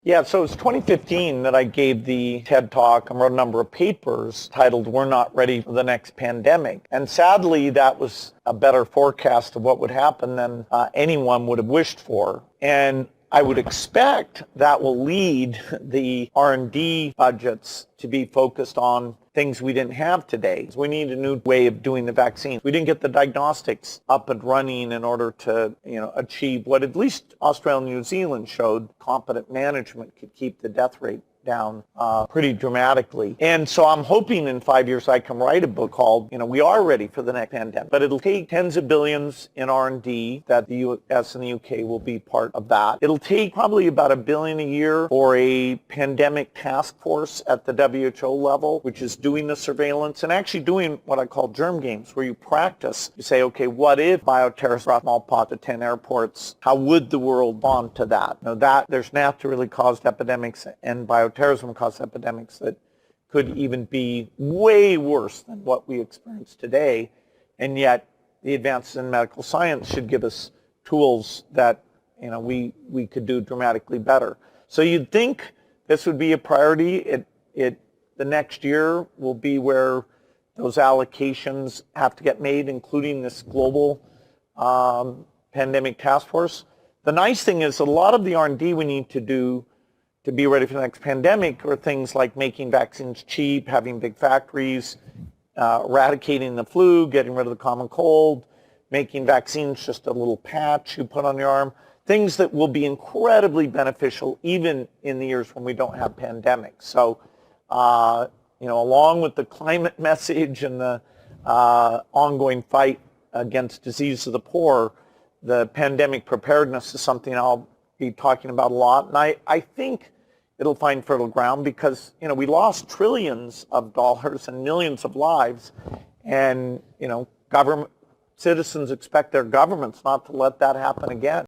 Yeah, so it's 2015 that I gave the TED Talk and wrote a number of papers titled "We're Not Ready for the Next Pandemic." And sadly, that was a better forecast of what would happen than anyone would have wished for. And I would expect that will lead the R&D budgets to be focused on things we didn't have today. We need a new way of doing the vaccines. We didn't get the diagnostics up and running in order to, achieve what at least Australia and New Zealand showed competent management could keep the death rate down pretty dramatically. And so I'm hoping in 5 years I can write a book called, We Are Ready for the Next Pandemic. But it'll take tens of billions in R&D that the US and the UK will be part of that. It'll take probably about $1 billion a year for a pandemic task force at the WHO level, which is doing the surveillance and actually doing what I call germ games, where you practice. You say, okay, what if bioterrorists brought smallpox to 10 airports? How would the world respond to that? There's naturally caused epidemics and bioterrorism caused epidemics that could even be way worse than what we experience today. And yet the advances in medical science should give us tools that we could do dramatically better. So you'd think this would be a priority. The next year will be where those allocations have to get made, including this global pandemic task force. The nice thing is a lot of the R&D we need to do to be ready for the next pandemic are things like making vaccines cheap, having big factories, eradicating the flu, getting rid of the common cold, making vaccines just a little patch you put on your arm, things that will be incredibly beneficial even in the years when we don't have pandemics. So, along with the climate message and the ongoing fight against disease of the poor, the pandemic preparedness is something I'll be talking about a lot. And I think it'll find fertile ground because, we lost trillions of dollars and millions of lives. And, citizens expect their governments not to let that happen again.